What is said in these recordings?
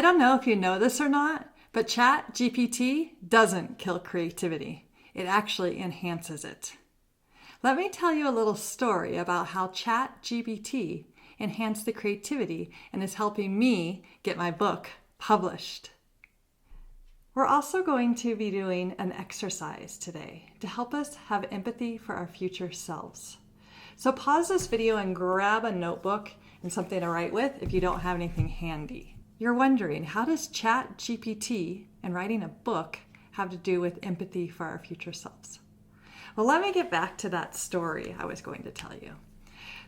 don't know if you know this or not, but ChatGPT doesn't kill creativity. It actually enhances it. Let me tell you a little story about how ChatGPT enhanced the creativity and is helping me get my book published. We're also going to be doing an exercise today to help us have empathy for our future selves. So pause this video and grab a notebook and something to write with if you don't have anything handy. You're wondering, how does ChatGPT and writing a book have to do with empathy for our future selves? Well, let me get back to that story I was going to tell you.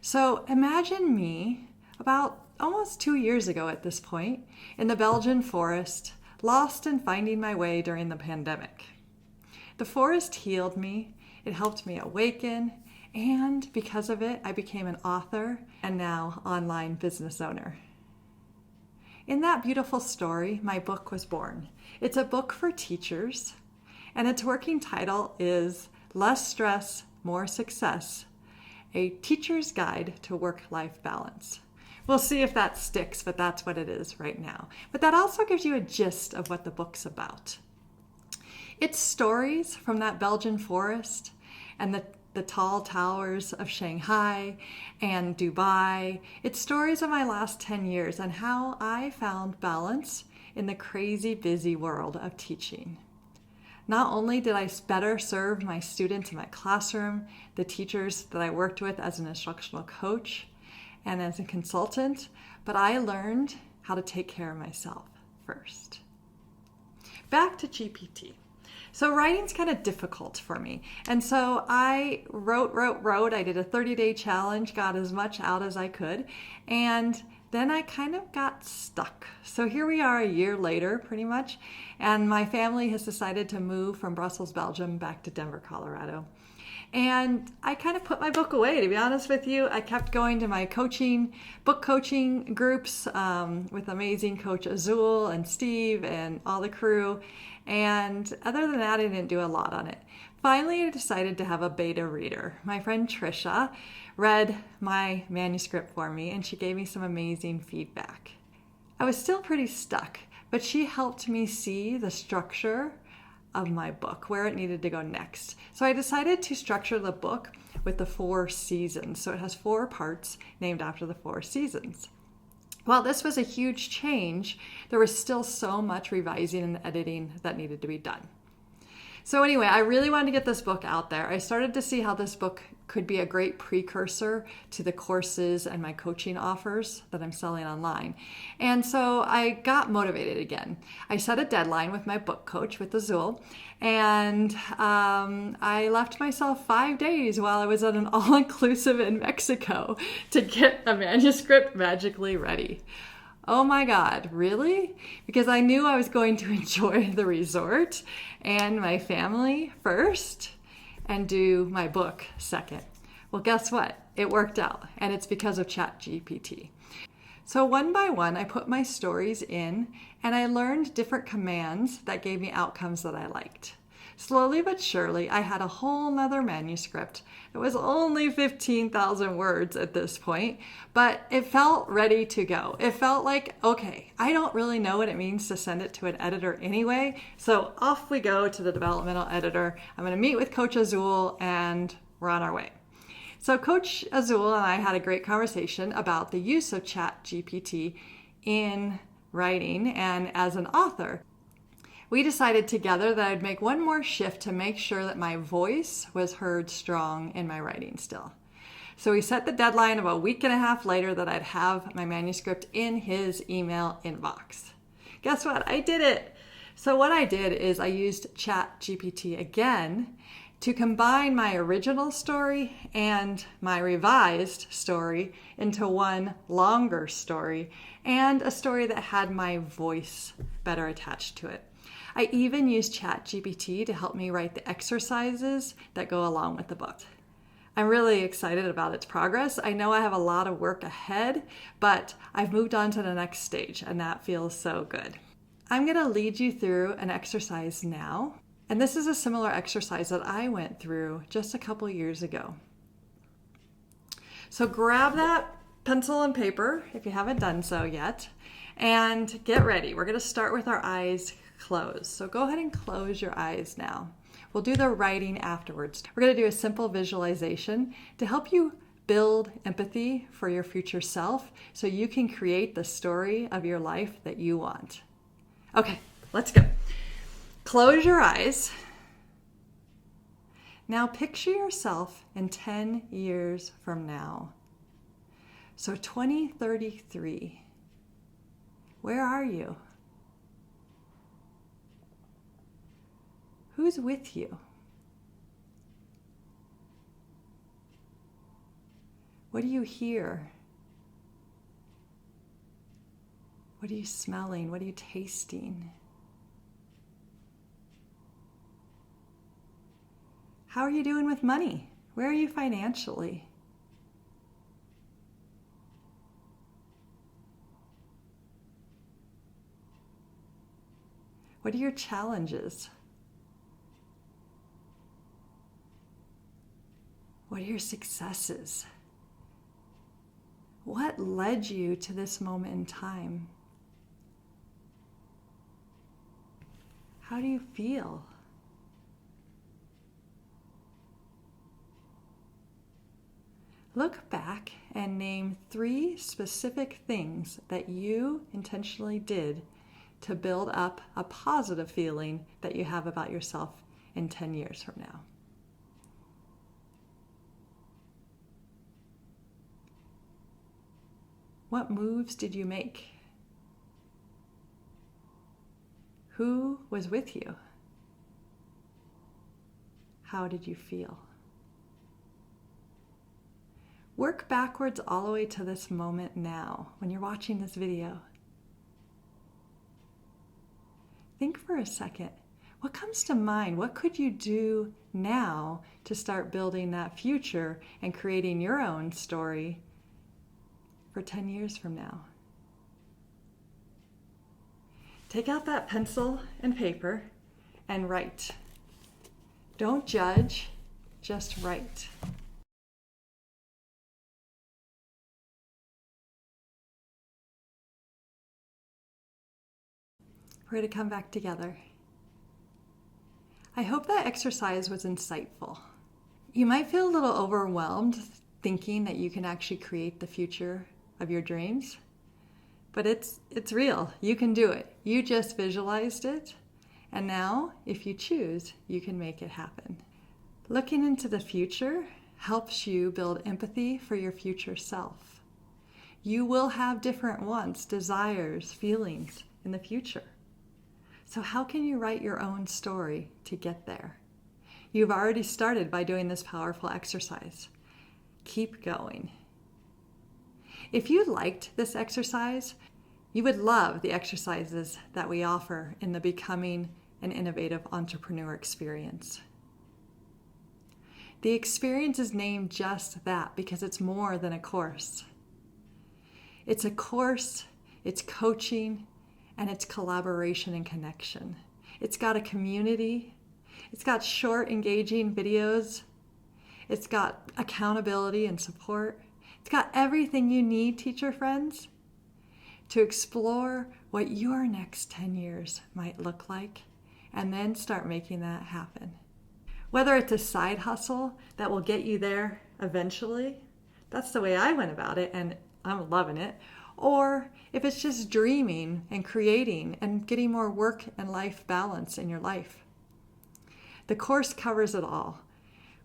So imagine me about almost 2 years ago at this point in the Belgian forest, lost and finding my way during the pandemic. The forest healed me, it helped me awaken, and because of it, I became an author and now online business owner. In that beautiful story, my book was born. It's a book for teachers, and its working title is Less Stress, More Success, A Teacher's Guide to Work-Life Balance. We'll see if that sticks, but that's what it is right now. But that also gives you a gist of what the book's about. It's stories from that Belgian forest and the tall towers of Shanghai and Dubai. It's stories of my last 10 years and how I found balance in the crazy busy world of teaching. Not only did I better serve my students in my classroom, the teachers that I worked with as an instructional coach and as a consultant, but I learned how to take care of myself first. Back to GPT. So writing's kind of difficult for me. And so I wrote. I did a 30-day challenge, got as much out as I could. And then I kind of got stuck. So here we are a year later, pretty much. And my family has decided to move from Brussels, Belgium, back to Denver, Colorado. And I kind of put my book away, to be honest with you. I kept going to my book coaching groups with amazing Coach Azul and Steve and all the crew. And other than that, I didn't do a lot on it. Finally, I decided to have a beta reader. My friend Trisha read my manuscript for me, and she gave me some amazing feedback. I was still pretty stuck, but she helped me see the structure of my book, where it needed to go next. So I decided to structure the book with the 4 seasons. So it has 4 parts named after the 4 seasons. While this was a huge change, there was still so much revising and editing that needed to be done. So anyway, I really wanted to get this book out there. I started to see how this book could be a great precursor to the courses and my coaching offers that I'm selling online. And so I got motivated again. I set a deadline with my book coach, with Azul, and I left myself 5 days while I was at an all-inclusive in Mexico to get a manuscript magically ready. Oh my God, really? Because I knew I was going to enjoy the resort and my family first and do my book second. Well, guess what? It worked out, and it's because of ChatGPT. So one by one, I put my stories in, and I learned different commands that gave me outcomes that I liked. Slowly but surely, I had a whole nother manuscript. It was only 15,000 words at this point, but it felt ready to go. It felt like, okay, I don't really know what it means to send it to an editor anyway, so off we go to the developmental editor. I'm going to meet with Coach Azul, and we're on our way. So Coach Azul and I had a great conversation about the use of ChatGPT in writing and as an author. We decided together that I'd make one more shift to make sure that my voice was heard strong in my writing still. So we set the deadline about a week and a half later that I'd have my manuscript in his email inbox. Guess what? I did it. So what I did is I used ChatGPT again to combine my original story and my revised story into one longer story and a story that had my voice better attached to it. I even used ChatGPT to help me write the exercises that go along with the book. I'm really excited about its progress. I know I have a lot of work ahead, but I've moved on to the next stage, and that feels so good. I'm going to lead you through an exercise now, and this is a similar exercise that I went through just a couple years ago. So grab that pencil and paper if you haven't done so yet, And get ready. We're going to start with our eyes closed. So go ahead and close your eyes now. We'll do the writing afterwards. We're going to do a simple visualization to help you build empathy for your future self so you can create the story of your life that you want. Okay, let's go. Close your eyes. Now picture yourself in 10 years from now. So 2033. Where are you? Who's with you? What do you hear? What are you smelling? What are you tasting? How are you doing with money? Where are you financially? What are your challenges? What are your successes? What led you to this moment in time? How do you feel? Look back and name 3 specific things that you intentionally did to build up a positive feeling that you have about yourself in 10 years from now. What moves did you make? Who was with you? How did you feel? Work backwards all the way to this moment now, when you're watching this video. Think for a second. What comes to mind? What could you do now to start building that future and creating your own story for 10 years from now? Take out that pencil and paper and write. Don't judge, just write. We're going to come back together. I hope that exercise was insightful. You might feel a little overwhelmed thinking that you can actually create the future of your dreams, but it's real. You can do it. You just visualized it, and now, if you choose, you can make it happen. Looking into the future helps you build empathy for your future self. You will have different wants, desires, feelings in the future. So how can you write your own story to get there? You've already started by doing this powerful exercise. Keep going. If you liked this exercise, you would love the exercises that we offer in the Becoming an Innovative Entrepreneur experience. The experience is named just that because it's more than a course. It's a course, it's coaching, and it's collaboration and connection. It's got a community. It's got short, engaging videos. It's got accountability and support. It's got everything you need, teacher friends, to explore what your next 10 years might look like and then start making that happen. Whether it's a side hustle that will get you there eventually, that's the way I went about it and I'm loving it. Or if it's just dreaming and creating and getting more work and life balance in your life. The course covers it all.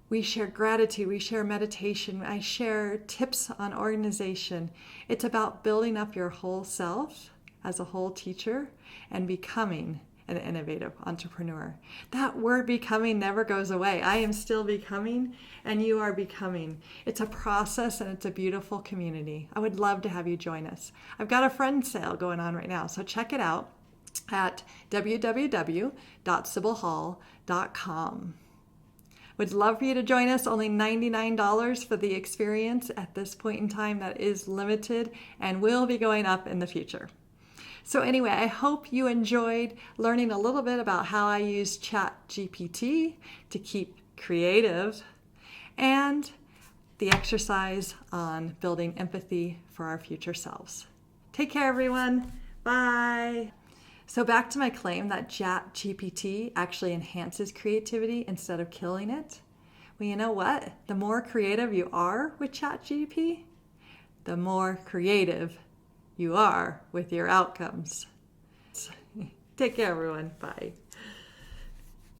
We share gratitude, we share meditation, I share tips on organization. It's about building up your whole self as a whole teacher and becoming an innovative entrepreneur. That word becoming never goes away. I am still becoming and you are becoming. It's a process and it's a beautiful community. I would love to have you join us. I've got a friend sale going on right now, so check it out at www.sibylhall.com. Would love for you to join us. Only $99 for the experience at this point in time. That is limited and will be going up in the future. So anyway, I hope you enjoyed learning a little bit about how I use ChatGPT to keep creative and the exercise on building empathy for our future selves. Take care, everyone. Bye. So back to my claim that ChatGPT actually enhances creativity instead of killing it. Well, you know what? The more creative you are with ChatGPT, the more creative you are with your outcomes. Take care, everyone. Bye.